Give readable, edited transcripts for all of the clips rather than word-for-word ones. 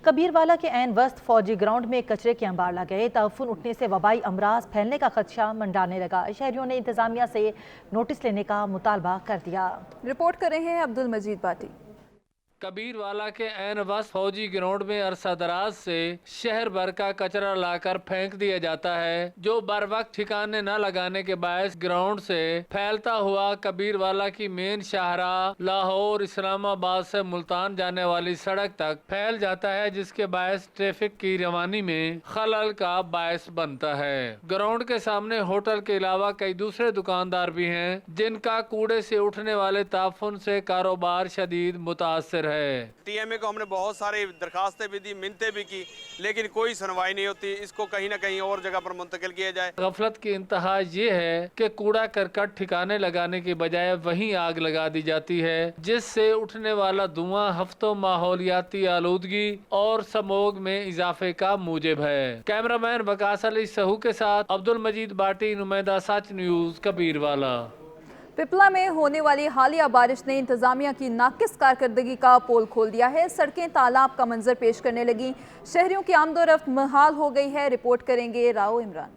कबीरवाला के ऐन वस्त फौजी ग्राउंड में कचरे के अंबार लगे। ताउफून उठने से वबाई अमराज फैलने का खदशा मंडाने लगा। शहरियों ने इंतजामिया से नोटिस लेने का मुतालबा कर दिया। रिपोर्ट कर रहे हैं अब्दुल मजीद बाटी। कबीरवाला के ऐन वस्त फौजी ग्राउंड में अरसा दराज से शहर भर का कचरा लाकर फेंक दिया जाता है, जो बर वक्त ठिकाने न लगाने के बायस ग्राउंड से फैलता हुआ कबीरवाला की मेन शाहराह लाहौर इस्लामाबाद से मुल्तान जाने वाली सड़क तक फैल जाता है, जिसके बायस ट्रैफिक की रवानी में खलल का बायस बनता है। ग्राउंड के सामने होटल के अलावा कई दूसरे दुकानदार भी हैं, जिनका कूड़े से उठने वाले ताफुन से कारोबार शदीद मुतासर है। टीएमए को हमने बहुत सारी दरखास्तें भी दी, मिन्नतें भी की, लेकिन कोई सुनवाई नहीं होती। इसको कहीं ना कहीं और जगह पर मुंतकिल किया जाए। गफलत की इंतहा ये है कि कूड़ा करकट ठिकाने लगाने की बजाय वहीं आग लगा दी जाती है, जिससे उठने वाला धुआं हफ्तों माहौलियाती आलूदगी और समोग में इजाफे का मूजिब है। कैमरामैन वकास अली सहू के साथ अब्दुल मजीद बाटी, नुमाइंदा सच न्यूज, कबीरवाला। पिपला में होने वाली हालिया बारिश ने इंतजामिया की नाकिस कारकर्दगी का पोल खोल दिया है। सड़कें तालाब का मंजर पेश करने लगी। शहरियों की आमदोरफ्त मुहाल हो गई है। रिपोर्ट करेंगे राव इमरान।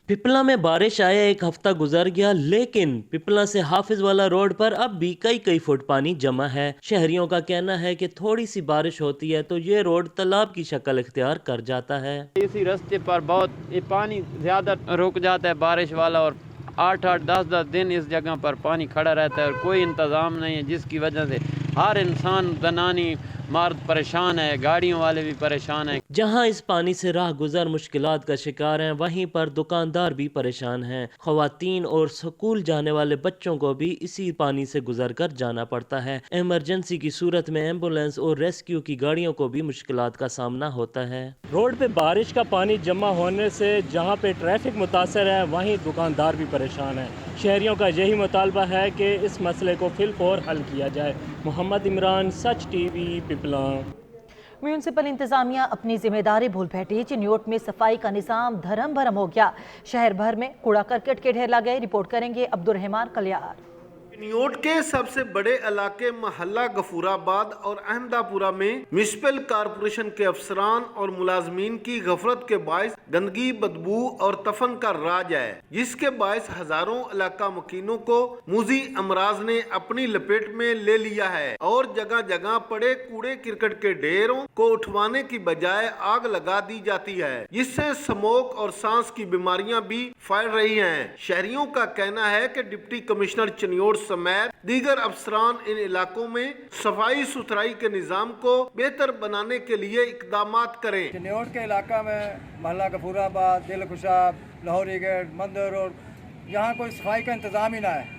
पिपला में बारिश आया एक हफ्ता गुजर गया, लेकिन पिपला से हाफिज वाला रोड पर अब भी कई फुट पानी जमा है। शहरियों का कहना है कि थोड़ी सी बारिश होती है तो ये रोड तालाब की शक्ल इख्तियार कर जाता है। इसी रास्ते पर बहुत पानी ज्यादा रुक जाता है बारिश वाला, और 8-8, 10-10 दिन इस जगह पर पानी खड़ा रहता है और कोई इंतज़ाम नहीं है, जिसकी वजह से हर इंसान, जनानी मर्द परेशान है, गाड़ियों वाले भी परेशान हैं। जहां इस पानी से राह गुजर मुश्किलात का शिकार हैं, वहीं पर दुकानदार भी परेशान हैं। ख्वातीन और स्कूल जाने वाले बच्चों को भी इसी पानी से गुजर कर जाना पड़ता है। इमरजेंसी की सूरत में एम्बुलेंस और रेस्क्यू की गाड़ियों को भी मुश्किलात का सामना होता है। रोड पे बारिश का पानी जमा होने से जहां पे ट्रैफिक मुतासर है, वहीं दुकानदार भी परेशान है। शहरियों का यही मुतालबा है कि इस मसले को फिलफौर हल किया जाए। मोहम्मद इमरान, सच टीवी, पिपला। म्यूनसिपल इंतजामिया अपनी जिम्मेदारी भूल बैठी। चिन्योट में सफाई का निज़ाम धर्म भरम हो गया। शहर भर में कूड़ा करकट के ढेर लगे। रिपोर्ट करेंगे अब्दुल रहमान कलियार। चिन्योट के सबसे बड़े इलाके महल्ला गफूराबाद और अहमदापुरा में म्युनिसिपल कारपोरेशन के अफसरान और मुलाजमीन की गफलत के बायस गंदगी, बदबू और तफन का राज है, जिसके बायस हजारों इलाका मकीनों को मूजी अमराज ने अपनी लपेट में ले लिया है और जगह जगह पड़े कूड़े करकट के ढेरों को उठवाने की बजाय आग लगा दी जाती है, जिससे स्मोक और सांस की बीमारियां भी फैल रही हैं। शहरियों का कहना है कि डिप्टी कमिश्नर चिन्योट समेत दीगर अफसरान इन इलाकों में सफाई सुथराई के निजाम को बेहतर बनाने के लिए इकदामात करें। चिन्योट के इलाका में महल्ला गफूराबाद, दिलखुशाब, लाहौरी गेट, मंदिर और यहाँ कोई सफाई का इंतजाम ही ना है,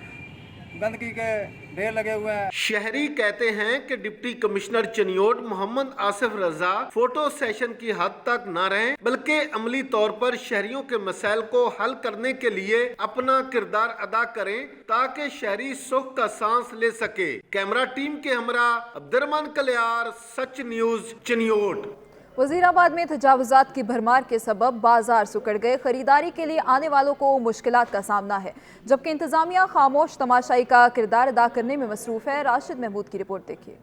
गंदगी के ढेर लगे हुए हैं। शहरी कहते हैं कि डिप्टी कमिश्नर चिन्योट मोहम्मद आसिफ रजा फोटो सेशन की हद तक न रहें, बल्कि अमली तौर पर शहरियों के मसाइल को हल करने के लिए अपना किरदार अदा करें, ताकि शहरी सुख का सांस ले सके। कैमरा टीम के हमरा अब्दुर्रहमान कलियार, सच न्यूज, चिन्योट। वजीराबाद में तजावुजात की भरमार के सबब बाजार सुकड़ गए। खरीदारी के लिए आने वालों को मुश्किलात का सामना है, जबकि इंतजामिया खामोश तमाशाई का किरदार अदा करने में मसरूफ है। राशिद महमूद की रिपोर्ट देखिए।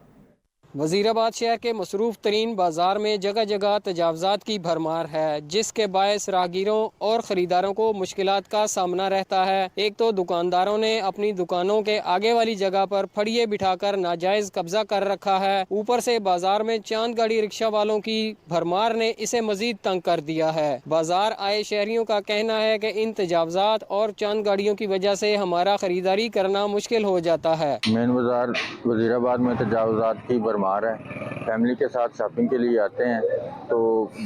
वजीराबाद शहर के मसरूफ़ तरीन बाज़ार में जगह जगह तजावज़ात की भरमार है, जिसके बायस राहगीरों और ख़रीदारों को मुश्किलात का सामना रहता है। एक तो दुकानदारों ने अपनी दुकानों के आगे वाली जगह पर फड़िए बिठाकर नाजायज़ कब्जा कर रखा है। ऊपर से बाजार में चांद गाड़ी रिक्शा वालों की भरमार ने इसे मजीद तंग कर दिया है। बाजार आए शहरियों का कहना है कि इन तजावज़ात और चांद गाड़ियों की वजह से हमारा ख़रीदारी करना मुश्किल हो जाता है। मेन बाजार वजीराबाद में तजावज़ात की भरमार है। फैमिली के साथ शॉपिंग के लिए आते हैं तो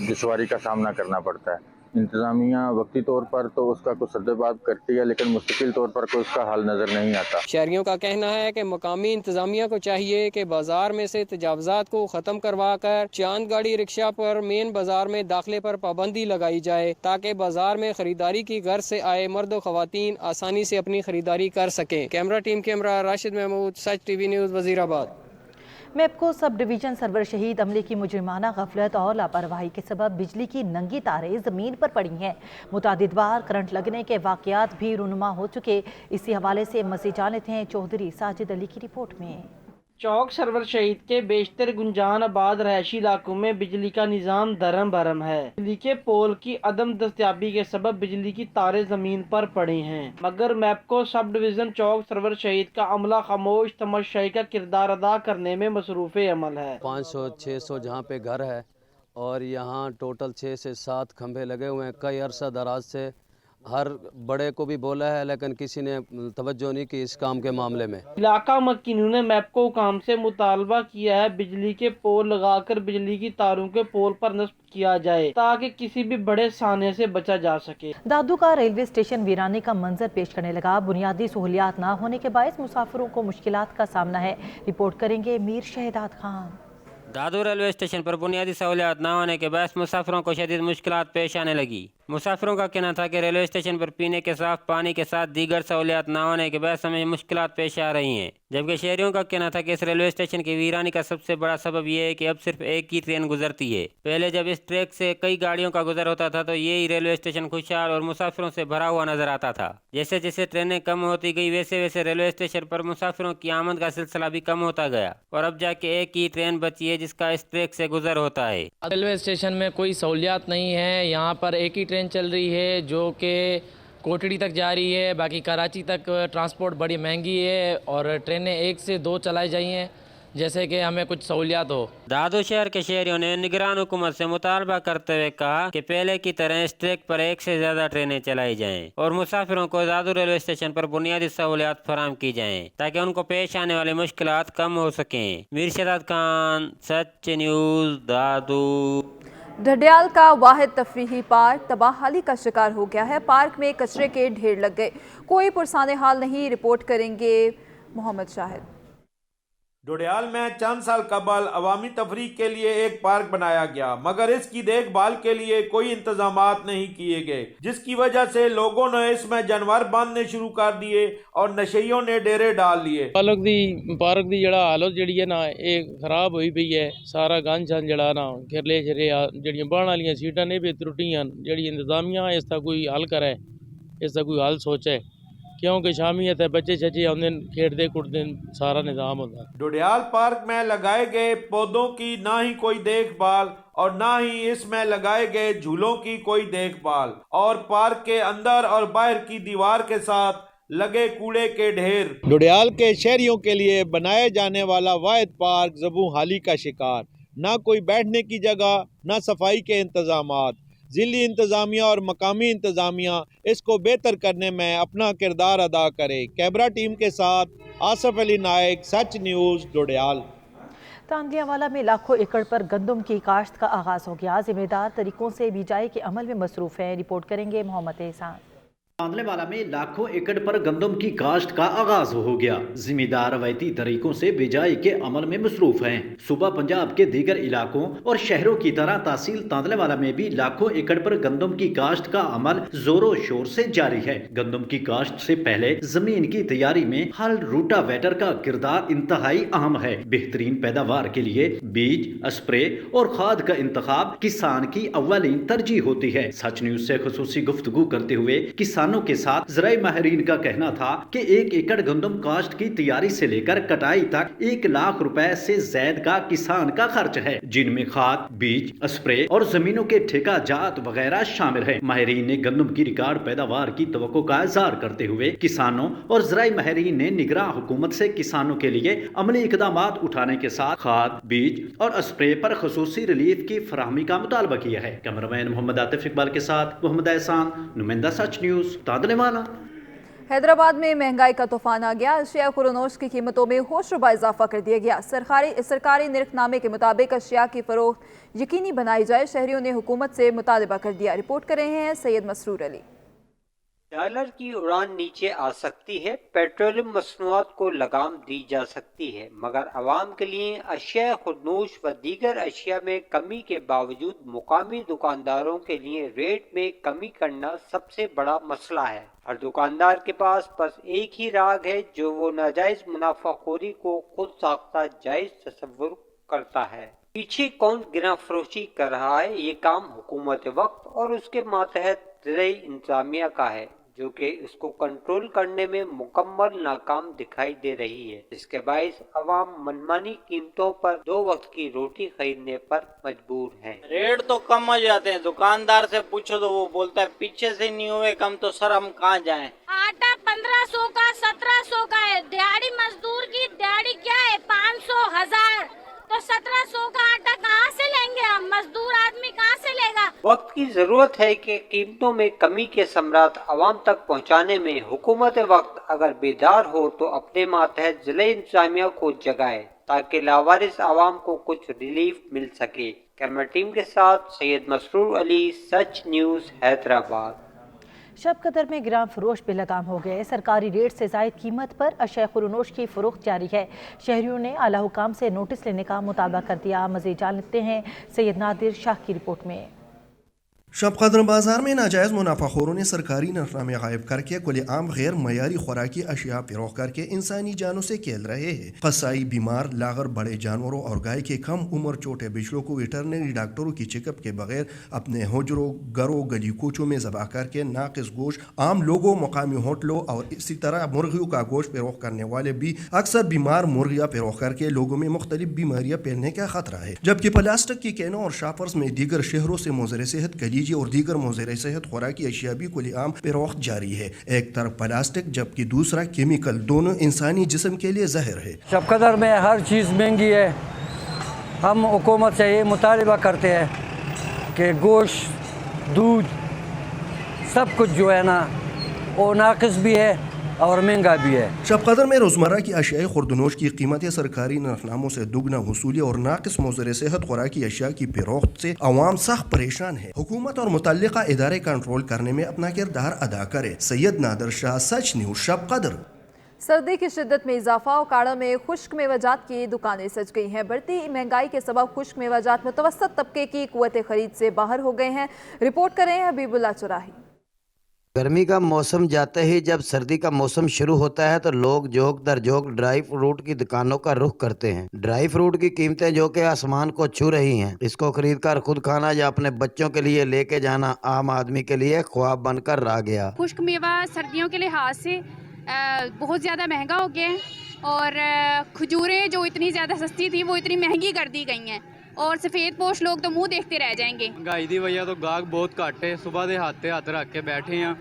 दुश्वारी का सामना करना पड़ता है। इंतजामिया वक्ती तौर पर तो उसका कुछ सद्देबाब करती है, लेकिन मुस्तकिल तौर पर कोई उसका हल नजर नहीं आता। शहरियों का कहना है कि मकामी इंतजामिया को चाहिए कि बाजार में से तजावज़ात को ख़त्म करवा कर चांद गाड़ी रिक्शा पर मेन बाजार में दाखिले पर पाबंदी लगाई जाए, ताकि बाजार में खरीदारी की गर्ज से आए मर्द और ख़वातीन आसानी से अपनी खरीदारी कर सकें। कैमरा टीम के हमरा Rashid Mahmood, Sach TV news, Wazirabad. MEPCO sub division server शहीद अमले की मुजरिमाना गफलत और लापरवाही के सबब बिजली की नंगी तारें ज़मीन पर पड़ी हैं। मुतादिद बार करंट लगने के वाक़यात भी रूनुमा हो चुके। इसी हवाले से मज़ीद जानते हैं चौधरी साजिद अली की रिपोर्ट में। चौक सरवर शहीद के बेशतर गुंजान आबाद रहायशी इलाकों में बिजली का निज़ाम धरम भरम है। बिजली के पोल की अदम दस्तयाबी के सबब बिजली की तारें जमीन पर पड़ी हैं, मगर मैपको सब डिवीजन चौक सरवर शहीद का अमला खामोश तमाशाई का किरदार अदा करने में मसरूफ़ अमल है। 500-600 जहाँ पे घर है और यहाँ टोटल 6 से 7 खंभे लगे हुए हैं। कई अरसा दराज से हर बड़े को भी बोला है, लेकिन किसी ने तवज्जो नहीं की इस काम के मामले में। इलाका मक्कीनों ने मैपको काम से मुतालबा किया है बिजली के पोल लगाकर बिजली की तारों के पोल पर नस्ब किया जाए ताकि किसी भी बड़े साने से बचा जा सके। दादू का रेलवे स्टेशन वीराने का मंजर पेश करने लगा। बुनियादी सहूलियात न होने के बायस मुसाफिरों को मुश्किलात का सामना है। रिपोर्ट करेंगे मीर शहदाद खान। दादू रेलवे स्टेशन पर बुनियादी सहूलियात न होने के बायस मुसाफिरों को शदीद मुश्किलात पेश आने लगी। मुसाफिरों का कहना था कि रेलवे स्टेशन पर पीने के साफ पानी के साथ दीगर सहूलियात न होने के बायस हमें मुश्किलात पेश आ रही हैं, जबकि शहरियों का कहना था कि इस रेलवे स्टेशन की वीरानी का सबसे बड़ा सबब यह है कि अब सिर्फ एक ही ट्रेन गुजरती है। पहले जब इस ट्रैक से कई गाड़ियों का गुजर होता था तो यही रेलवे स्टेशन खुशहाल और मुसाफिरों से भरा हुआ नजर आता था। जैसे जैसे ट्रेनें कम होती गई वैसे वैसे रेलवे स्टेशन पर मुसाफिरों की आमद का सिलसिला भी कम होता गया और अब जाके एक ही ट्रेन बची है जिसका इस ट्रैक से गुजर होता है। रेलवे स्टेशन में कोई सहूलियात नहीं है। यहाँ पर एक ही ट्रेन चल रही है जो कि कोटड़ी तक जा रही है, बाकी कराची तक ट्रांसपोर्ट बड़ी महंगी है और ट्रेनें 1 से 2 चलाई जाई हैं, जैसे कि हमें कुछ सहूलियात हो। दादू शहर के शहरियों ने निगरान हुकूमत से मुतालबा करते हुए कहा कि पहले की तरह इस ट्रैक पर 1 से ज़्यादा ट्रेनें चलाई जाएं और मुसाफिरों को दादू रेलवे स्टेशन पर बुनियादी सहूलियात फराहम की जाएं ताकि उनको पेश आने वाली मुश्किलात कम हो सकें। मीर शहदाद खान, सच न्यूज़, दादू। ढडियाल का वाहिद तफरीही पार्क तबाहाली का शिकार हो गया है। पार्क में कचरे के ढेर लग गए, कोई पुरसाने हाल नहीं। रिपोर्ट करेंगे मोहम्मद शाहिद। ढडियाल में चंद साल कबल अवामी तफरीह के लिए एक पार्क बनाया गया, मगर इसकी देखभाल के लिए कोई इंतजामात नहीं किए गए, जिसकी वजह से लोगों ने इसमें जानवर बांधने शुरू कर दिए और नशेइयों ने डेरे डाल लिए। पार्क दी जड़ा हालत जड़ी है ना एक खराब हुई पई है। सारा गंद छन जड़ा ना घिरले शरिया जड़ियां बहण वाली सीटां ने भी त्रुटियां जड़ी इंतजामिया इसका कोई हल करे, इसका कोई हल सोचे, क्योंकि शामियत है बच्चे छचे आते खेडते कुटते सारा निज़ाम होता है। ढडियाल पार्क में लगाए गए पौधों की ना ही कोई देखभाल और ना ही इसमें लगाए गए झूलों की कोई देखभाल और पार्क के अंदर और बाहर की दीवार के साथ लगे कूड़े के ढेर। ढडियाल के शहरियों के लिए बनाए जाने वाला वाहिद पार्क ज़बू हाली का शिकार, ना कोई बैठने की जगह, ना सफाई के इंतजामात। जिली इंतजामिया और मकामी इंतजामिया इसको बेहतर करने में अपना किरदार अदा करे। कैमरा टीम के साथ आसफ अली नायक, सच न्यूज़, ढडियाल। तांदियावाला में लाखों एकड़ पर गंदम की काश्त का आगाज हो गया। जिम्मेदार तरीकों से बिजाई के अमल में मसरूफ है। रिपोर्ट करेंगे मोहम्मद एहसान। तांदलेवाला में लाखों एकड़ पर गंदम की काश्त का आगाज हो गया। जिम्मेदार रवायती तरीकों से बिजाई के अमल में मसरूफ हैं। सुबह पंजाब के दीगर इलाकों और शहरों की तरह तहसील तांदलेवाला में भी लाखों एकड़ पर गंदम की काश्त का अमल जोरों शोर से जारी है। गंदम की काश्त से पहले जमीन की तैयारी में हल रूटावेटर का किरदार इंतहाई अहम है। बेहतरीन पैदावार के लिए बीज, स्प्रे और खाद का इंतखाब किसान की अव्वलीन तरजीह होती है। सच न्यूज से खुसूसी गुफ्तगू करते हुए किसान के साथ ज़राए माहिरीन का कहना था कि 1 एकड़ गंदम काश्त की तैयारी से लेकर कटाई तक 1 लाख रुपए से ज्यादा का किसान का खर्च है, जिनमें खाद, बीज, स्प्रे और जमीनों के ठेका जात वगैरह शामिल है। माहिरीन ने गंदम की रिकॉर्ड पैदावार की तवक्को का इज़हार करते हुए किसानों और ज़राए माहिरीन ने निगरान हुकूमत से किसानों के लिए अमली इक़दामात उठाने के साथ खाद, बीज और स्प्रे पर खसूसी रिलीफ की फराहमी का मुतालबा किया है। कैमरामैन मोहम्मद आतिफ इकबाल के साथ मोहम्मद एहसान, नुमाइंदा सच न्यूज़, तांदलेवाला। हैदराबाद में महंगाई का तूफान आ गया। अशिया खुरोनोश की कीमतों में होशरुबा इजाफा कर दिया गया। सरकारी निर्खनामे के मुताबिक अशिया की फरोख्त यकीनी बनाई जाए, शहरियों ने हुकूमत से मुतालबा कर दिया। रिपोर्ट कर रहे हैं सैयद मसरूर अली। डॉलर की उड़ान नीचे आ सकती है, पेट्रोलियम मसनूआत को लगाम दी जा सकती है, मगर आवाम के लिए अशिया खुदनोश व दीगर अशिया में कमी के बावजूद मुकामी दुकानदारों के लिए रेट में कमी करना सबसे बड़ा मसला है। हर दुकानदार के पास बस एक ही राग है जो वो नाजायज मुनाफाखोरी को खुद साख्ता जायज तस्वुर करता है। पीछे कौन गिरा फरोशी कर रहा है, ये काम हुकूमत वक्त और उसके मातहत ज़राई इंतजामिया का है, जो कि इसको कंट्रोल करने में मुकम्मल नाकाम दिखाई दे रही है, जिसके बायस अवाम मनमानी कीमतों पर 2 वक्त की रोटी खरीदने पर मजबूर है। रेट तो कम हो जाते हैं, दुकानदार से पूछो तो वो बोलता है पीछे से नहीं हुए कम, तो सर हम कहाँ जाएं। आटा 1500 का 1700 का है, दिहाड़ी मजदूर की दिहाड़ी क्या है 500 1000, तो 1700 का आटा कहाँ से लेंगे हम, मजदूर आदमी कहाँ से लेगा। वक्त की जरूरत है कि कीमतों में कमी के समरात अवाम तक पहुँचाने में हुकूमत वक्त अगर बेदार हो तो अपने मातहत जिला इंतजामिया को जगाए ताकि लावारिस आवाम को कुछ रिलीफ मिल सके। कैमरा टीम के साथ सैयद मसरूर अली, सच न्यूज़, हैदराबाद। शब कदर में ग्राम फरोश पे लगाम हो गए। सरकारी रेट से जायद कीमत पर अशय खुरनोश की फरोख्त जारी है। शहरियों ने आला हुकाम से नोटिस लेने का मुतालबा कर दिया। मज़ीद जान लेते हैं सैयद नादिर शाह की रिपोर्ट में। शब कदर बाजार में नाजायज़ मुनाफाखोरों ने सरकारी नरफनामे गायब करके कुल आम गैर मयारी खुराकी अशिया फरोख करके इंसानी जानों से खेल रहे हैं। कसाई, बीमार, लागर, बड़े जानवरों और गाय के कम उम्र छोटे बिछड़ों को वेटरनरी डॉक्टरों की चेकअप के बगैर अपने हुजरों, घरों, गली कूचों में ज़बह करके नाकिस गोश्त आम लोगों, मकामी होटलों और इसी तरह मुर्गियों का गोश्त फरोख करने वाले भी अक्सर बीमार मुर्गियाँ फरोख करके लोगों में मुख्तलिफ बीमारियाँ फैलने का खतरा है। जबकि प्लास्टिक की कैनों और शापर्स में दीगर शहरों से मुज़र सेहत और दीगर मुज़र सेहत खुराकी अशिया भी कुल आम फरोख्त जारी है। एक तरफ प्लास्टिक जबकि दूसरा केमिकल, दोनों इंसानी जिस्म के लिए जहर है। शब कदर में हर चीज़ महंगी है। हम हुकूमत से ये मुतालबा करते हैं कि गोश्त, दूध, सब कुछ जो है ना वो नाकिस भी है और महंगा भी है। शब कदर में रोज़मर्रा की अशिया खुर्दनोश की कीमतें सरकारी नरफनामों से दुगना वसूली और नाकिस मुज़र सेहत खुराकी अशिया की फरोख्त से अवाम सख्त परेशान है। हुकूमत और मुतल्लिका इदारे कंट्रोल करने में अपना किरदार अदा करे। सैयद नादिर शाह, सच न्यूज़, शब कदर। सर्दी की शिद्दत में इजाफा और काड़ा में खुश्क मेवाजात की दुकानें सज गई हैं। बढ़ती महंगाई के सबब खुश्क मेवाजात मुतवस्सत तबके की कुव्वत खरीद से बाहर हो गए हैं। रिपोर्ट करें हबीबुल्लाह चुराही। गर्मी का मौसम जाते ही जब सर्दी का मौसम शुरू होता है तो लोग जोक दर जोक ड्राई फ्रूट की दुकानों का रुख करते हैं। ड्राई फ्रूट की कीमतें जो कि आसमान को छू रही हैं, इसको खरीदकर खुद खाना या अपने बच्चों के लिए लेके जाना आम आदमी के लिए ख्वाब बनकर रह गया। खुश्क मेवा सर्दियों के लिहाज से बहुत ज़्यादा महंगा हो गया है और खजूरें जो इतनी ज़्यादा सस्ती थी वो इतनी महंगी कर दी गई हैं और सफ़ेद पोश लोग तो मुंह देखते रह जाएंगे। महंगाई की वजह तो गाहक बहुत घट है। सुबह के हाथ रख के बैठे हैं,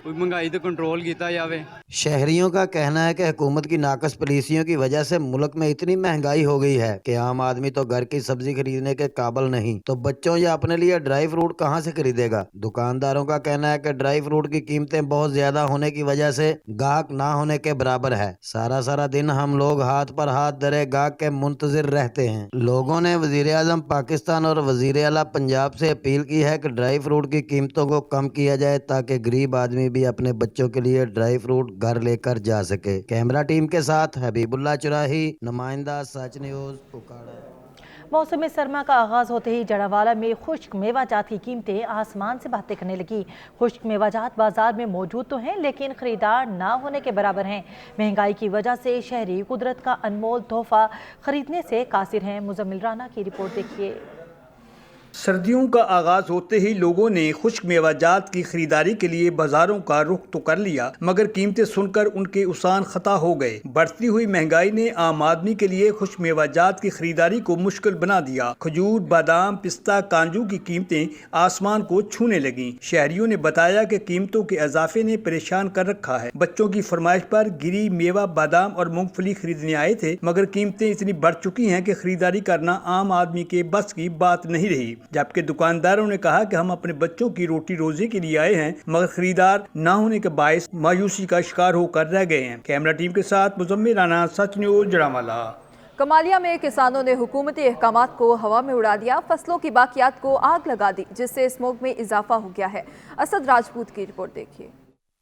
महंगाई तो कंट्रोल किया जाए। शहरियों का कहना है कि हुकूमत की नाकस पॉलिसियों की वजह से मुल्क में इतनी महंगाई हो गई है कि आम आदमी तो घर की सब्जी खरीदने के काबिल नहीं, तो बच्चों या अपने लिए ड्राई फ्रूट कहां से खरीदेगा। दुकानदारों का कहना है कि ड्राई फ्रूट की कीमतें बहुत ज्यादा होने की वजह से गाहक ना होने के बराबर है। सारा दिन हम लोग हाथ पर हाथ धरे गाहक के मुंतजिर रहते हैं। लोगों ने वजीर आजम पाकिस्तान और वजीर आला पंजाब से अपील की है कि ड्राई फ्रूट की कीमतों को कम किया जाए ताकि गरीब आदमी भी अपने बच्चों के लिए ड्राई फ्रूट घर लेकर जा सके। कैमरा टीम के साथ हबीबुल्लाह चुराही, नुमाइंदा, सच न्यूज़, पुकाड़ा। मौसम सरमा का आगाज होते ही जड़ावाला में खुश्क मेवाजात की कीमतें आसमान से बातें करने लगी। खुश्क मेवाजात बाजार में मौजूद तो हैं लेकिन खरीदार ना होने के बराबर हैं। महंगाई की वजह से शहरी कुदरत का अनमोल तोहफा खरीदने से कासिर हैं। मुजम्मिल राना की रिपोर्ट देखिए। सर्दियों का आगाज होते ही लोगों ने खुश्क मेवाजात की खरीदारी के लिए बाजारों का रुख तो कर लिया, मगर कीमतें सुनकर उनके उसान खता हो गए। बढ़ती हुई महंगाई ने आम आदमी के लिए खुश्क मेवाजात की खरीदारी को मुश्किल बना दिया। खजूर, बादाम, पिस्ता, कांजू की कीमतें आसमान को छूने लगी। शहरियों ने बताया कि कीमतों के इजाफे ने परेशान कर रखा है। बच्चों की फरमाइश पर गिरी, मेवा, बादाम और मूंगफली खरीदने आए थे, मगर कीमतें इतनी बढ़ चुकी हैं कि खरीदारी करना आम आदमी के बस की बात नहीं रही। जबकि दुकानदारों ने कहा कि हम अपने बच्चों की रोटी रोजी के लिए आए हैं, मगर खरीदार न होने के बायस मायूसी का शिकार होकर रह गए हैं। कैमरा टीम के साथ मुजम्मिल राना, सच न्यूज़, जड़ावाला। कमालिया में किसानों ने हुकूमती अहकामात को हवा में उड़ा दिया। फसलों की बाकियात को आग लगा दी, जिससे स्मोक में इजाफा हो गया है। असद राजपूत की रिपोर्ट देखिए।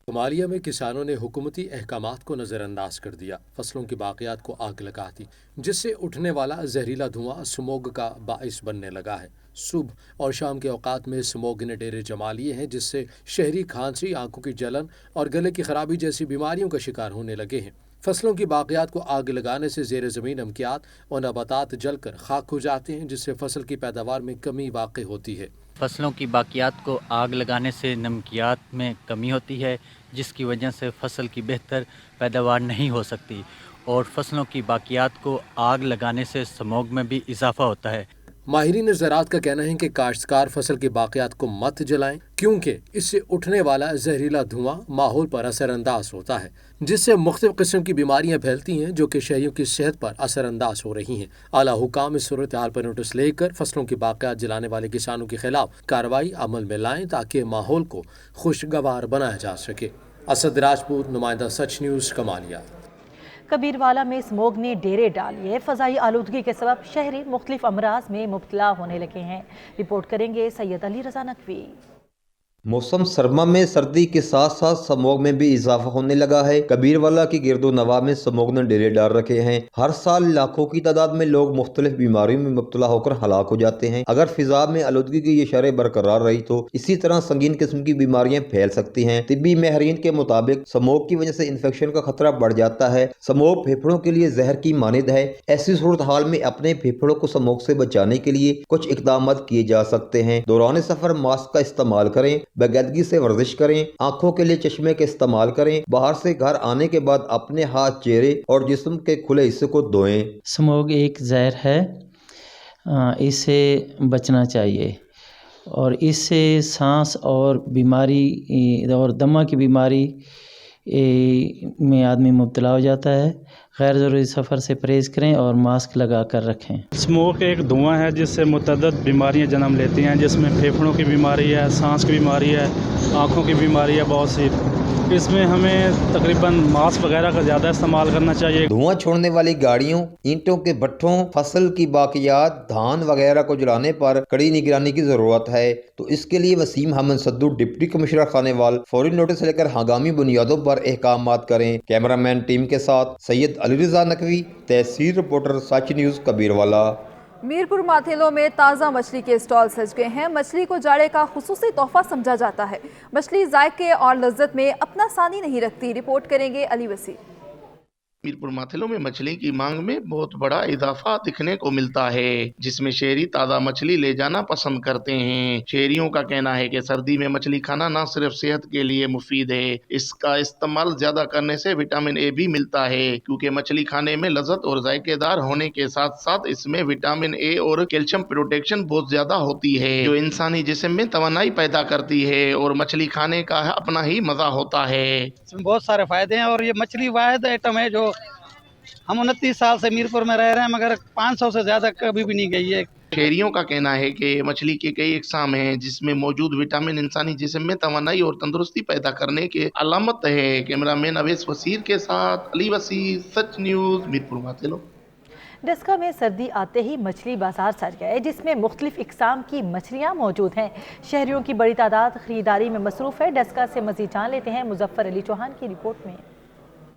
कमालिया में किसानों ने हुकूमती अहकामात को नज़रअंदाज कर दिया, फसलों की बाकियात को आग लगा दी, जिससे उठने वाला जहरीला धुआं स्मोग का बाइस बनने लगा है। सुबह और शाम के औकात में स्मोग ने डेरे जमा लिए हैं, जिससे शहरी खांसी, आंखों की जलन और गले की खराबी जैसी बीमारियों का शिकार होने लगे हैं। फसलों की बाकियात को आग लगाने से ज़ेर ज़मीन अमकियात और नबातात जलकर खाक हो जाते हैं, जिससे फसल की पैदावार में कमी वाक़ई होती है। फसलों की बाकियात को आग लगाने से नमकियात में कमी होती है, जिसकी वजह से फसल की बेहतर पैदावार नहीं हो सकती, और फसलों की बाकियात को आग लगाने से स्मोग में भी इजाफा होता है। माहिरीन ज़राअत का कहना है कि काश्तकार फसल की बाकियात को मत जलाएं, क्योंकि इससे उठने वाला जहरीला धुआं माहौल पर असरअंदाज होता है, जिससे मुख्तलिफ किस्म की बीमारियां फैलती हैं, जो कि शहरियों की सेहत पर असरअंदाज हो रही हैं। आला हुकाम इस सूरत हाल पर नोटिस लेकर फसलों की बाकियात जलाने वाले किसानों के खिलाफ कार्रवाई अमल में लाएं, ताकि माहौल को खुशगवार बनाया जा सके। असद राजपूत, नुमाइंदा सच न्यूज़, कमालिया। कबीरवाला में स्मोग ने डेरे डालिए। फ़ज़ाई आलूदगी के सबब शहरी मुख्तलिफ अमराज में मुब्तला होने लगे हैं। रिपोर्ट करेंगे सैयद अली रज़ा नकवी। मौसम सरमा में सर्दी के साथ साथ स्मोग में भी इजाफा होने लगा है। कबीरवाला की गिरदो नवा में स्मोग ने डेरे डाल रखे हैं। हर साल लाखों की तादाद में लोग मुख्तलिफ बीमारियों में मुब्तला होकर हलाक हो जाते हैं। अगर फिजा में आलूदगी की ये शरह बरकरार रही तो इसी तरह संगीन किस्म की बीमारियां फैल सकती हैं। तिब्बी माहिरीन के मुताबिक स्मोग की वजह से इन्फेक्शन का खतरा बढ़ जाता है। स्मोग फेफड़ों के लिए जहर की मानिद है। ऐसी सूरत हाल में अपने फेफड़ों को स्मोग से बचाने के लिए कुछ इकदाम किए जा सकते हैं। दौरान सफर मास्क का इस्तेमाल करें, बाकायदगी से वर्जिश करें, आंखों के लिए चश्मे का इस्तेमाल करें। बाहर से घर आने के बाद अपने हाथ, चेहरे और जिस्म के खुले हिस्से को धोएं। स्मोग एक जहर है, इससे बचना चाहिए, और इससे सांस और बीमारी और दमा की बीमारी में आदमी मुब्तला हो जाता है। गैर ज़रूरी सफ़र से परहेज़ करें और मास्क लगा कर रखें। स्मोक एक धुआं है जिससे मुतअद्दिद बीमारियां जन्म लेती हैं, जिसमें फेफड़ों की बीमारी है, सांस की बीमारी है, आँखों की बीमारी है बहुत सी। इसमें हमें तकरीबन मास्क वगैरह का ज़्यादा इस्तेमाल करना चाहिए। धुआं छोड़ने वाली गाड़ियों, ईंटों के भट्ठों, फसल की बाकियात, धान वगैरह को जलाने पर कड़ी निगरानी की ज़रूरत है। तो इसके लिए वसीम अहमद सद्दू, डिप्टी कमिश्नर खानेवाल, फौरी नोटिस लेकर हंगामी बुनियादों पर अहकामात करें। कैमरामैन टीम के साथ सैयद अली रज़ा नकवी, तहसील रिपोर्टर सच न्यूज़, कबीरवाला। मीरपुर माथेलो में ताज़ा मछली के स्टॉल सज गए हैं। मछली को जाड़े का खुसूसी तोहफा समझा जाता है। मछली जायके और लज्जत में अपना सानी नहीं रखती। रिपोर्ट करेंगे अली वसी। मीरपुर माथेलो में मछली की मांग में बहुत बड़ा इजाफा दिखने को मिलता है, जिसमें शहरी ताज़ा मछली ले जाना पसंद करते हैं। शहरियों का कहना है कि सर्दी में मछली खाना न सिर्फ सेहत के लिए मुफीद है, इसका इस्तेमाल ज्यादा करने से विटामिन ए भी मिलता है, क्योंकि मछली खाने में लज्जत और जायकेदार होने के साथ साथ इसमें विटामिन ए और कैल्शियम प्रोटेक्शन बहुत ज्यादा होती है, जो इंसानी जिस्म में तवानाई पैदा करती है और मछली खाने का अपना ही मजा होता है। इसमें बहुत सारे फायदे हैं, और ये मछली वाहिद आइटम है जो हम 29 साल से मीरपुर में रह रहे हैं, मगर 500 से ज्यादा कभी भी नहीं गई है। शहरियों का कहना है कि मछली के कई इकसाम हैं, जिसमें मौजूद विटामिन इंसानी जिस्म में तवानाई और तंदुरुस्ती पैदा करने के अलामत है। कैमरामैन अवैस वसीर के साथ अली वसीर, सच न्यूज़, मीरपुर माथेलो। डस्का में सर्दी आते ही मछली बाजार सज गए, जिसमें मुख्तलिफ इकसाम की मछलियाँ मौजूद हैं। शहरियों की बड़ी तादाद खरीदारी में मसरूफ़ है। डस्का से मज़ीद जान लेते हैं मुजफ्फर अली चौहान की रिपोर्ट में।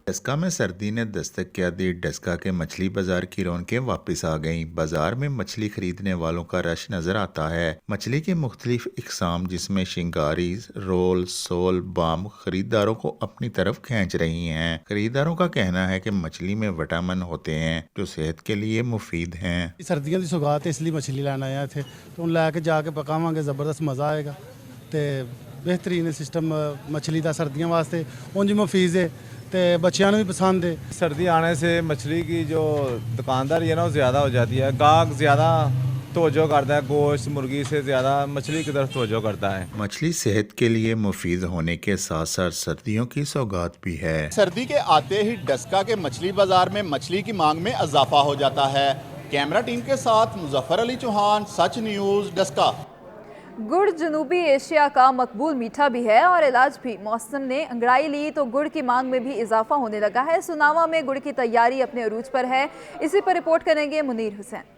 डस्का में सर्दी ने दस्तक क्या दी। डस्का के मछली बाजार की रौनकें वापस आ गईं। बाजार में मछली खरीदने वालों का रश नजर आता है। मछली के मुख्तलिफ इकसाम, जिसमें शिंगारी, रोल, सोल, बाम, खरीदारों को अपनी तरफ खींच रही हैं। खरीदारों का कहना है कि मछली में विटामिन होते हैं जो सेहत के लिए मुफीद हैं। सर्दियों की सौगात है, इसलिए मछली लेना आए थे, तो उन लैके जाके पकावांगे, जबरदस्त मज़ा आएगा। तो बेहतरीन सिस्टम मछली का सर्दियों वास्ते उंज मुफीज है, तो बच्चों भी पसंद है। सर्दी आने से मछली की जो दुकानदारी है ना वो ज़्यादा हो जाती है। गाहक ज़्यादा तवज्जो करता है, गोश्त मुर्गी से ज़्यादा मछली की तरफ तवज्जो करता है। मछली सेहत के लिए मुफीद होने के साथ साथ सर्दियों की सौगात भी है। सर्दी के आते ही डस्का के मछली बाजार में मछली की मांग में इजाफा हो जाता है। कैमरा टीम के साथ मुजफ्फर अली चौहान, सच न्यूज़, डस्का। गुड़ जनूबी एशिया का मकबूल मीठा भी है और इलाज भी। मौसम ने अंगड़ाई ली तो गुड़ की मांग में भी इजाफा होने लगा है। सुनावा में गुड़ की तैयारी अपने अरूज पर है। इसी पर रिपोर्ट करेंगे मुनीर हुसैन।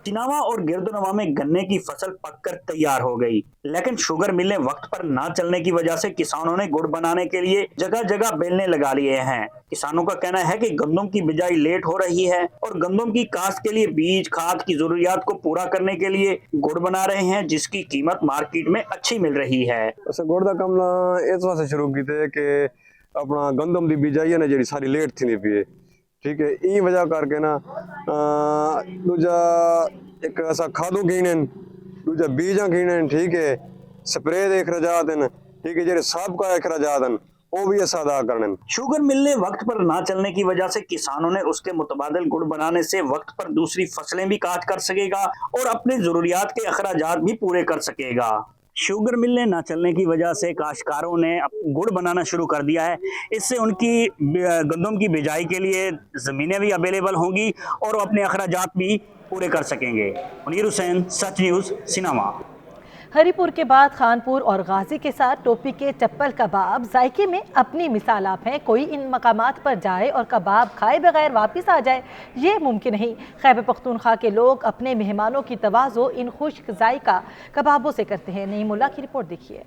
चिनावा और गिरदनवा में गन्ने की फसल पककर तैयार हो गई, लेकिन शुगर मिलें वक्त पर ना चलने की वजह से किसानों ने गुड़ बनाने के लिए जगह जगह बेलने लगा लिए हैं। किसानों का कहना है कि गंदम की बिजाई लेट हो रही है और गंदम की काश्त के लिए बीज, खाद की जरूरियात को पूरा करने के लिए गुड़ बना रहे हैं, जिसकी कीमत मार्केट में अच्छी मिल रही है। गुड़ का काम इस वास्ते शुरू किए कि ਆਪਣਾ ਗੰਦਮ ਦੀ ਬਿਜਾਈ ਹੈ ਨਾ ਜਿਹੜੀ ਸਾਰੀ ਲੇਟ ਥੀ ਨਹੀਂ ਪਈ ਠੀਕ ਹੈ ਇਹ ਵਜ੍ਹਾ ਕਰਕੇ ਨਾ ਦੂਜਾ ਇੱਕ ਅਸਾਂ ਖਾਦੋਂ ਗੀਣੇ ਦੂਜਾ ਬੀਜਾਂ ਗੀਣੇ ਠੀਕ ਹੈ स्प्रे दे अखराजात हैं ठीक है जेरे साबका अखराजात हैं वो भी ऐसा अदा करने। शुगर मिलने वक्त पर ना चलने की वजह से किसानों ने उसके मुतबादिल गुड़ बनाने से वक्त पर दूसरी फसलें भी काट कर सकेगा और अपने जरूरियात के अखराजात भी पूरे कर सकेगा। शुगर मिलने ना चलने की वजह से काश्तकारों ने गुड़ बनाना शुरू कर दिया है। इससे उनकी गंदम की बिजाई के लिए ज़मीनें भी अवेलेबल होंगी और वो अपने अखराजात भी पूरे कर सकेंगे। मुनीर हुसैन, सच न्यूज़, सिनेमा। हरीपुर के बाद खानपुर और गाजी के साथ टोपी के चप्पल कबाब जायके में अपनी मिसाल आप हैं। कोई इन मकामात पर जाए और कबाब खाए बगैर वापस आ जाए ये मुमकिन नहीं। खैबर पख्तूनख्वा के लोग अपने मेहमानों की तवाज़ो इन खुश्क जायका कबाबों से करते हैं। नईमुल्ला की रिपोर्ट देखिए।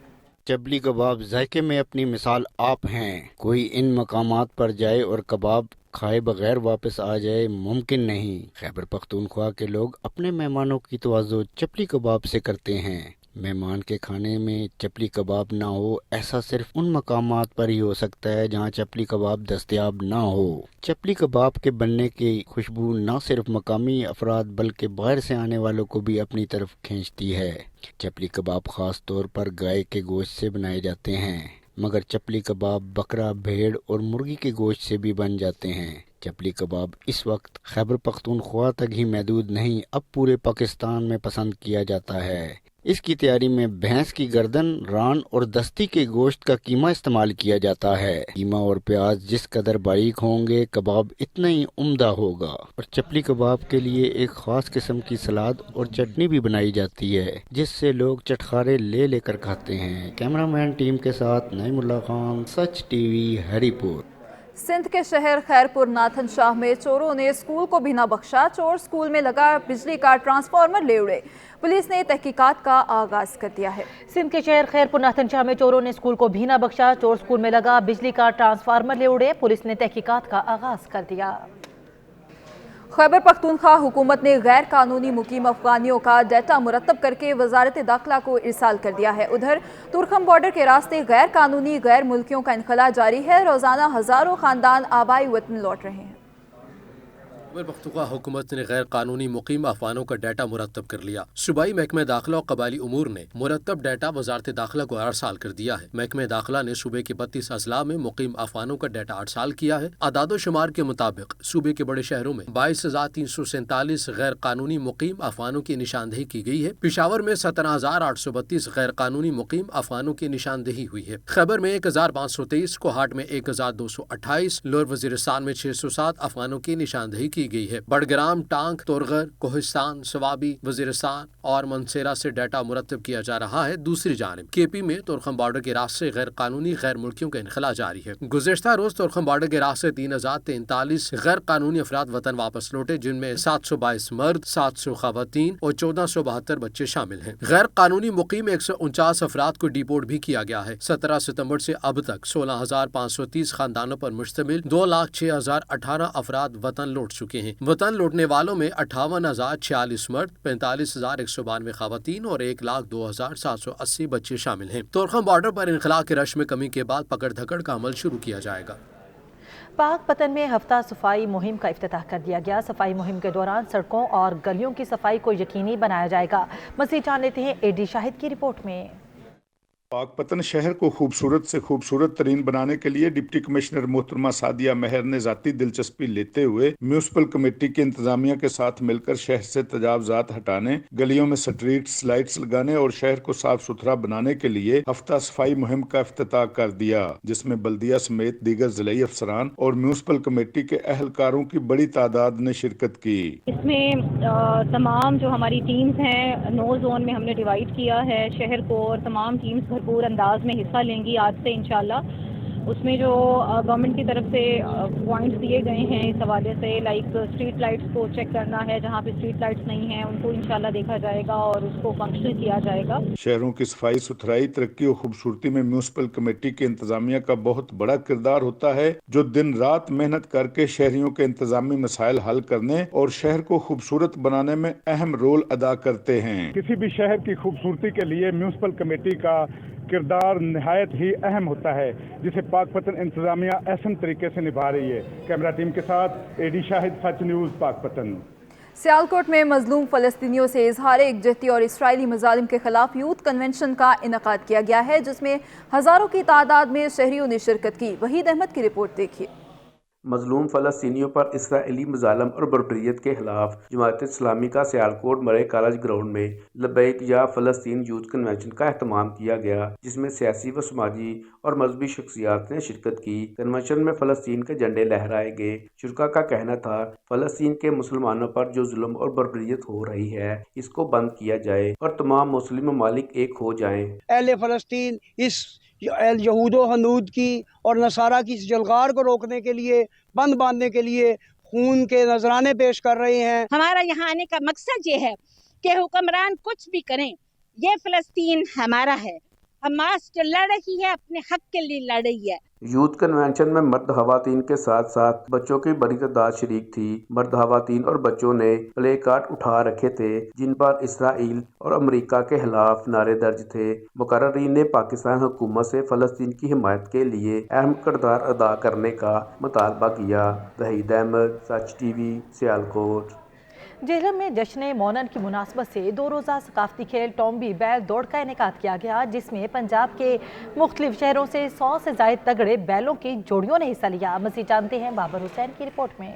चबली कबाब जायके में अपनी मिसाल आप हैं। कोई इन मकामात पर जाए और कबाब खाए बगैर वापस आ जाए मुमकिन नहीं। खैबर पख्तूनख्वा के लोग अपने मेहमानों की तवाज़ो चपली कबाब से करते हैं। मेहमान के खाने में चपली कबाब ना हो ऐसा सिर्फ उन मकामात पर ही हो सकता है जहाँ चपली कबाब दस्तयाब ना हो। चपली कबाब के बनने की खुशबू ना सिर्फ मकामी अफराद बल्कि बाहर से आने वालों को भी अपनी तरफ खींचती है। चपली कबाब ख़ास तौर पर गाय के गोश्त से बनाए जाते हैं मगर चपली कबाब बकरा, भेड़ और मुर्गी के गोश्त से भी बन जाते हैं। चपली कबाब इस वक्त खैबर पख्तूनख्वा तक ही महदूद नहीं, अब पूरे पाकिस्तान में पसंद किया जाता है। इसकी तैयारी में भैंस की गर्दन, रान और दस्ती के गोश्त का कीमा इस्तेमाल किया जाता है। कीमा और प्याज जिस कदर बारीक होंगे कबाब इतना ही उम्दा होगा। और चपली कबाब के लिए एक खास किस्म की सलाद और चटनी भी बनाई जाती है जिससे लोग चटखारे ले लेकर खाते हैं। कैमरामैन टीम के साथ नईमुल्ला खान, सच टीवी, हरीपुर। सिंध के शहर खैरपुर नाथन शाह में चोरों ने स्कूल को भी न बख्शा। चोर स्कूल में लगा बिजली का ट्रांसफार्मर ले उड़े। पुलिस ने तहकीकात का आगाज कर दिया है। सिंध के शहर खैरपुर नाथन शाह में चोरों ने स्कूल को भी न बख्शा। चोर स्कूल में लगा बिजली का ट्रांसफार्मर ले उड़े। पुलिस ने तहकीकात का आगाज कर दिया। खैबर पख्तूनख्वा हुकूमत ने गैर कानूनी मुकीम अफगानियों का डाटा मुरतब करके वजारत दाखिला को इरसाल कर दिया है। उधर तुर्खम बॉर्डर के रास्ते गैर कानूनी गैर मुल्कियों का इनखला जारी है। रोजाना हजारों खानदान आबाई वतन लौट रहे हैं। खैबर पख्तूनख्वा हुकूमत ने गैर कानूनी मुकीम अफगानों का डाटा मुरतब कर लिया। सूबाई महकमे दाखिला और कबायली उमूर ने मुरतब डाटा वजारत दाखिला को अरसाल कर दिया है। महकमे दाखिला ने सूबे के 32 अजला में मुकीम अफगानों का डाटा अरसाल किया है। अदादो शुमार के मुताबिक सूबे के बड़े शहरों में 22,347 गैर कानूनी मुकीम अफगानों की निशानदेही की गई है। पिशावर में 17,832 गैर कानूनी मुकीम अफगानों की निशानदेही हुई है। खैबर में 1,523, कोहाट में 1,228, लोअर वजीरिस्तान में 607 अफगानों की निशानदेही की गई है। बड़ग्राम, टांग, तोरगर, कोहिस्तान, सवाबी, वजीरिस्तान और मनसेरा से डाटा मुरतब किया जा रहा है। दूसरी जानिब केपी में तुर्खम बॉर्डर के रास्ते गैर कानूनी गैर मुल्कियों का इनखला जारी है। गुज़िश्ता रोज तुर्खम बॉर्डर के रास्ते 3,043 गैर कानूनी अफराद वतन वापस लौटे जिनमें 722 मर्द, 700 खवातीन और 1472 बच्चे शामिल हैं। गैर कानूनी मुकीम 149 अफराद को डिपोर्ट भी किया गया है। 17 सितम्बर से अब तक 16,530 खानदानों पर मुश्तमिल 2,06,018 अफराद वतन लौट चुके हैं। वतन लौटने वालों में 58,046 मर्द, 45,192 खवातीन और 1,02,780 बच्चे शामिल हैं। तुर्खम बॉर्डर पर इनखला के रश में कमी के बाद पकड़ धकड़ का अमल शुरू किया जाएगा। पाक पतन में हफ्ता सफाई मुहिम का इफ्तिताह कर दिया गया। सफाई मुहिम के दौरान सड़कों और गलियों की सफाई को यकीनी बनाया जाएगा। मज़ीद जान लेते हैं एडी शाहिद की रिपोर्ट में। पाकपतन शहर को खूबसूरत से खूबसूरत तरीन बनाने के लिए डिप्टी कमिश्नर मोहतरमा सादिया मेहर ने ज़ाती दिलचस्पी लेते हुए म्यूनिसिपल कमेटी के इंतजामिया के साथ मिलकर शहर से तजावजात हटाने, गलियों में स्ट्रीट लाइट्स लगाने और शहर को साफ सुथरा बनाने के लिए हफ्ता सफाई मुहिम का इफ्तिताह कर दिया, जिसमें बल्दिया समेत दीगर जिलाई अफसरान और म्यूनिसिपल कमेटी के अहलकारों की बड़ी तादाद ने शिरकत की। इसमें तमाम जो हमारी टीम्स हैं 9 जोन में हमने डिवाइड किया है शहर को और तमाम टीम्स भरपूर अंदाज में हिस्सा लेंगी आज से इंशाल्लाह। उसमें जो गवर्नमेंट की तरफ से पॉइंट्स दिए गए हैं इस हवाले से लाइक स्ट्रीट लाइट्स को चेक करना है, जहाँ पे स्ट्रीट लाइट्स नहीं हैं उनको इंशाल्लाह देखा जाएगा और उसको फंक्शनल किया जाएगा। शहरों की सफाई सुथराई, तरक्की और खूबसूरती में म्यूनिसिपल कमेटी के इंतजामिया का बहुत बड़ा किरदार होता है, जो दिन रात मेहनत करके शहरियों के इंतजामी मसाइल हल करने और शहर को खूबसूरत बनाने में अहम रोल अदा करते हैं। किसी भी शहर की खूबसूरती के लिए म्यूनिसिपल कमेटी का किरदार नहायत ही अहम होता है, जिसे पाकपतन इंतजामिया अहसन तरीके से निभा रही है। कैमरा टीम के साथ एडी शाहिद, सच न्यूज़, पाकपतन। सियालकोट में मजलूम फ़लस्तीनियों से इजहार एकजहती और इसराइली मज़ालिम के खिलाफ यूथ कन्वेंशन का इनेकाद किया गया है, जिसमें हज़ारों की तादाद में शहरियों ने शिरकत की। वहीद अहमद की रिपोर्ट देखिए। मजलूम फ़लस्तीनियों पर इसराइली मज़ालम और बर्बरियत के खिलाफ जमात इस्लामी का सियालकोट मरे कॉलेज ग्राउंड में लबैक या फ़लस्तीन यूथ कन्वेंशन का अहतमाम किया गया, जिसमें सियासी व समाजी और मजहबी शख्सियात ने शिरकत की। कन्वेंशन में फ़लस्तीन के झंडे लहराए गए। शुरका का कहना था फ़लस्तीन के मुसलमानों पर जो जुल्म और बर्बरियत हो रही है, इसको बंद किया जाए और तमाम मुस्लिम ममालिक एक हो जाएं। अहले फ़लस्तीन इस यहूदो हनूद की और नसारा की जलगार को रोकने के लिए, बंद बांधने के लिए खून के नजराने पेश कर रहे हैं। हमारा यहाँ आने का मकसद ये है कि हुक्मरान कुछ भी करें, ये फ़लस्तीन हमारा है। हमास जो लड़ रही है अपने हक के लिए लड़ रही है। यूथ कन्वेंशन में मर्द खवातीन के साथ साथ बच्चों की बड़ी तादाद शरीक थी। मर्द खवातीन और बच्चों ने प्ले कार्ड उठा रखे थे, जिन पर इसराइल और अमेरिका के खिलाफ नारे दर्ज थे। मुकर्रीन ने पाकिस्तान हुकूमत से फ़लस्तीन की हिमायत के लिए अहम किरदार अदा करने का मुतालबा किया। वहीद अहमद, सच टीवी, सियालकोट। जेहलम में जश्न मौनन की मुनासबत से 2 रोज़ा सकाफती खेल टॉम्बी बैल दौड़ का इनेकाद किया गया, जिसमें पंजाब के मुख्तलिफ शहरों से 100 से ज़ायद तगड़े बैलों की जोड़ियों ने हिस्सा लिया। मज़ीद जानते हैं बाबर हुसैन की रिपोर्ट में।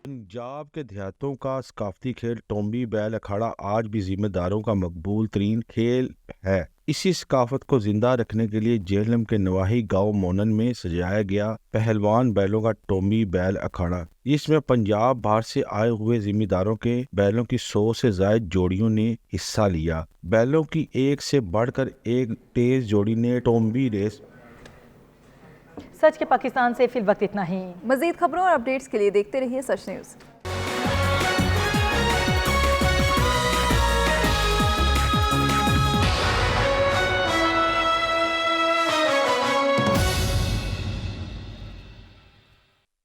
पंजाब के देहातों का सकाफती खेल टॉम्बी बैल अखाड़ा आज भी जिम्मेदारों का मकबूल तरीन खेल है। इसी सकाफत को जिंदा रखने के लिए जेहलम के नवाही गांव मोनन में सजाया गया पहलवान बैलों का टॉम्बी बैल अखाड़ा। इसमें पंजाब बाहर से आए हुए जिम्मेदारों के बैलों की 100 से ज्यादा जोड़ियों ने हिस्सा लिया। बैलों की एक से बढ़कर एक तेज जोड़ी ने टॉम्बी रेस। सच के पाकिस्तान से फिल वक्त इतना ही। मजीद खबरों और अपडेट्स के लिए देखते रहिए सच न्यूज़।